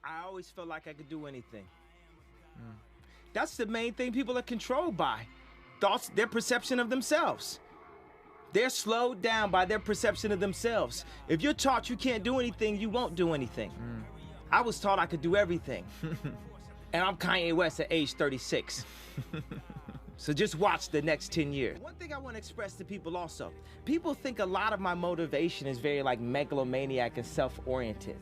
I always felt like I could do anything. That's the main thing people are controlled by. Thoughts, their perception of themselves. They're slowed down by their perception of themselves. If you're taught you can't do anything, you won't do anything. I was taught I could do everything. And I'm Kanye West at age 36. So just watch the next 10 years. One thing I want to express to people also, people think a lot of my motivation is very like megalomaniac and self-oriented.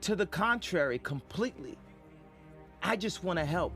To the contrary, completely. I just want to help.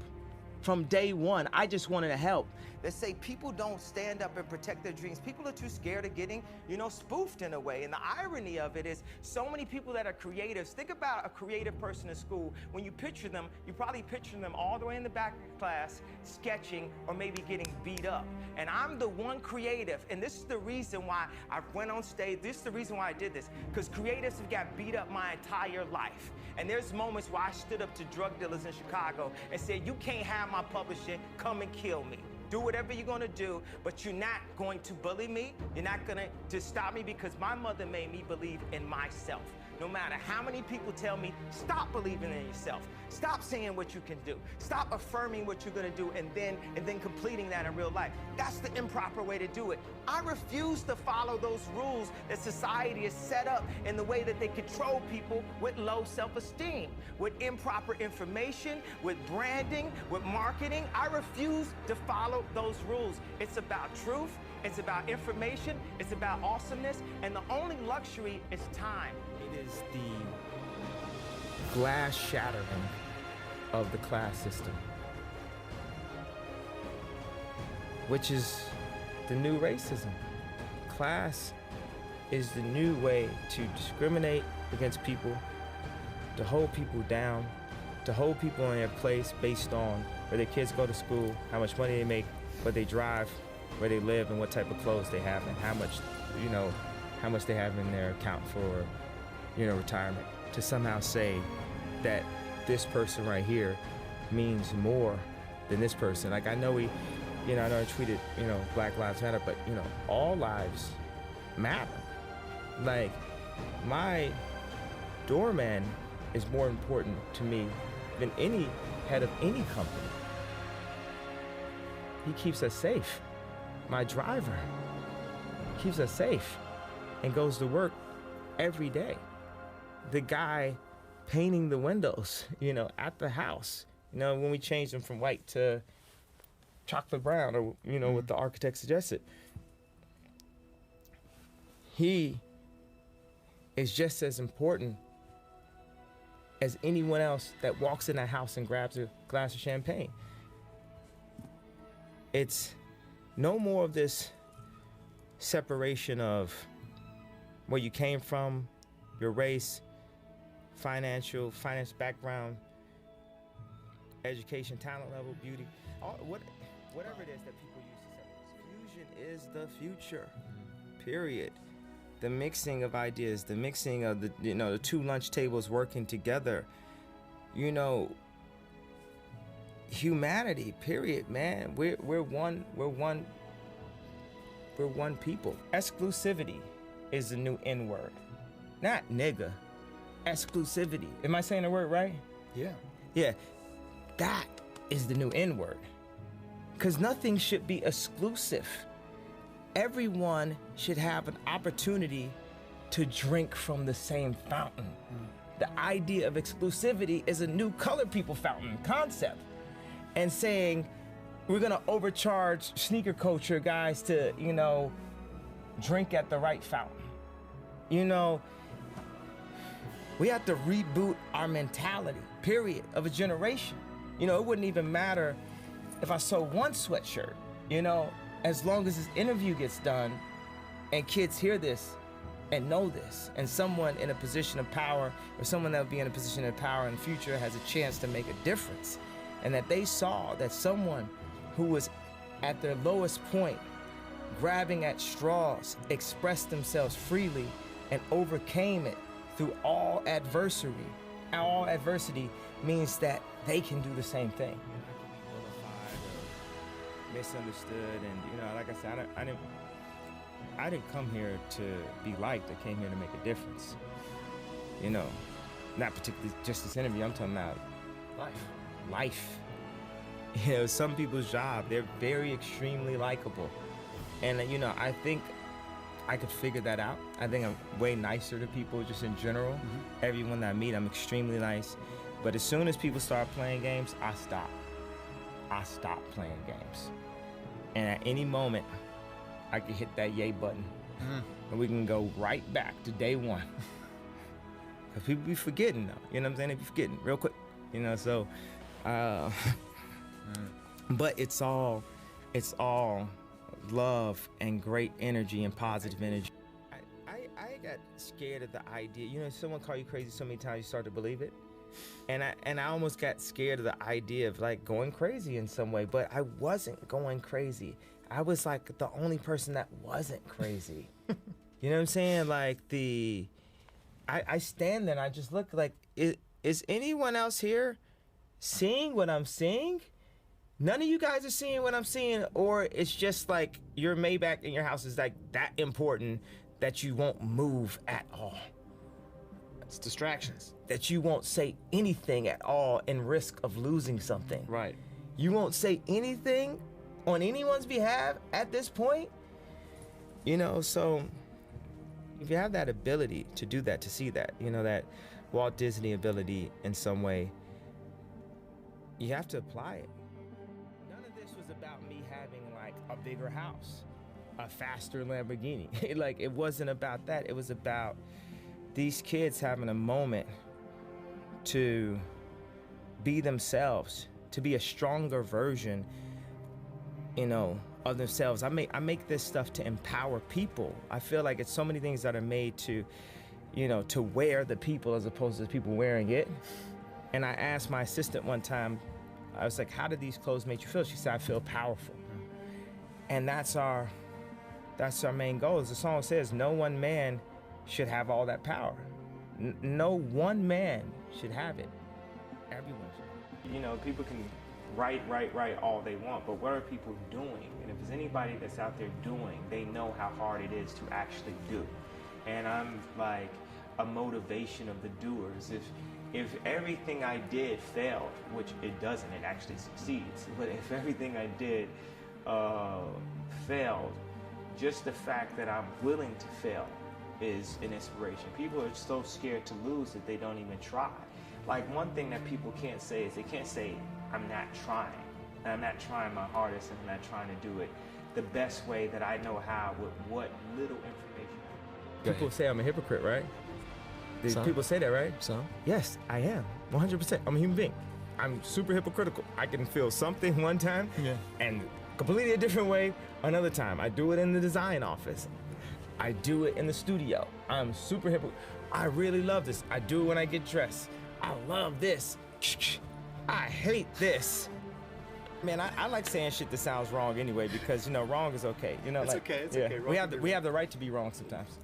From day one, I just wanted to help. They say people don't stand up and protect their dreams. People are too scared of getting, spoofed in a way. And the irony of it is so many people that are creatives, think about a creative person in school. When you picture them, you probably picture them all the way in the back of class, sketching or maybe getting beat up. And I'm the one creative, and this is the reason why I went on stage. This is the reason why I did this, because creatives have got beat up my entire life. And there's moments where I stood up to drug dealers in Chicago and said, you can't have my publishing, come and kill me. Do whatever you're gonna do, but you're not going to bully me. You're not gonna just stop me, because my mother made me believe in myself. No matter how many people tell me, stop believing in yourself. Stop saying what you can do. Stop affirming what you're gonna do and then completing that in real life. That's the improper way to do it. I refuse to follow those rules that society has set up in the way that they control people with low self-esteem, with improper information, with branding, with marketing. I refuse to follow those rules. It's about truth, it's about information, it's about awesomeness, and the only luxury is time. It is the glass shattering of the class system, which is the new racism. Class is the new way to discriminate against people, to hold people down, to hold people in their place based on where their kids go to school, how much money they make, what they drive, where they live, and what type of clothes they have, and how much they have in their account for retirement. To somehow say that this person right here means more than this person. Like, I know I know I tweeted, Black Lives Matter, but all lives matter. Like, my doorman is more important to me than any head of any company. He keeps us safe. My driver keeps us safe and goes to work every day. The guy painting the windows, at the house, when we changed them from white to chocolate brown, or, what the architect suggested. He is just as important as anyone else that walks in that house and grabs a glass of champagne. It's no more of this separation of where you came from, your race, finance background, education, talent level, beauty, whatever it is that people use to separate. Fusion is the future, period. The mixing of ideas, the mixing of the two lunch tables working together, humanity, period, man. We're one people. Exclusivity is the new N word. Not nigga. Exclusivity. Am I saying the word right? Yeah. Yeah. That is the new N word. Because nothing should be exclusive. Everyone should have an opportunity to drink from the same fountain. The idea of exclusivity is a new colored people fountain concept. And saying we're gonna overcharge sneaker culture guys to, drink at the right fountain. We have to reboot our mentality, period, of a generation. It wouldn't even matter if I sold one sweatshirt, as long as this interview gets done and kids hear this and know this, and someone in a position of power or someone that will be in a position of power in the future has a chance to make a difference, and that they saw that someone who was at their lowest point, grabbing at straws, expressed themselves freely and overcame it through all adversity. All adversity means that they can do the same thing. Misunderstood, and like I said, I didn't come here to be liked. I came here to make a difference. not particularly just this interview, I'm talking about life. You know, some people's job, they're very extremely likable. And, you know, I think I could figure that out. I think I'm way nicer to people just in general. Mm-hmm. Everyone that I meet, I'm extremely nice. But as soon as people start playing games, I stop. I stop playing games. And at any moment, I can hit that yay button. And we can go right back to day one. Because people be forgetting, though. You know what I'm saying? They be forgetting real quick. You know, so... But it's all love and great energy and positive energy. I got scared of the idea. You know, someone call you crazy so many times you start to believe it. And I almost got scared of the idea of like going crazy in some way, but I wasn't going crazy. I was like the only person that wasn't crazy. You know what I'm saying? Like I stand there and I just look like, is anyone else here seeing what I'm seeing? None of you guys are seeing what I'm seeing, or it's just like your Maybach in your house is like that important that you won't move at all. It's distractions. That you won't say anything at all in risk of losing something. Right. You won't say anything on anyone's behalf at this point. You know, so if you have that ability to do that, to see that, you know, that Walt Disney ability in some way, you have to apply it. None of this was about me having like a bigger house, a faster Lamborghini. Like, it wasn't about that. It was about these kids having a moment to be themselves, to be a stronger version, you know, of themselves. I make this stuff to empower people. I feel like it's so many things that are made to, you know, to wear the people as opposed to the people wearing it. And I asked my assistant one time, I was like, how do these clothes make you feel? She said, I feel powerful. And that's our main goal. As the song says, no one man should have all that power. No one man should have it. Everyone should. You know, people can write all they want, but what are people doing? And if there's anybody that's out there doing, they know how hard it is to actually do. And I'm like a motivation of the doers. If everything I did failed, which it doesn't, it actually succeeds, but if everything I did failed, just the fact that I'm willing to fail is an inspiration. People are so scared to lose that they don't even try. Like, one thing that people can't say is they can't say, I'm not trying. And I'm not trying my hardest, and I'm not trying to do it the best way that I know how with what little information. People say I'm a hypocrite, right? People say that, right? So? Yes, I am. 100%. I'm a human being. I'm super hypocritical. I can feel something one time and completely a different way another time. I do it in the design office. I do it in the studio. I'm super hypocritical. I really love this. I do it when I get dressed. I love this. I hate this. Man, I like saying shit that sounds wrong anyway, because, you know, wrong is okay. You know, it's like, okay. It's okay. We have the right to be wrong sometimes.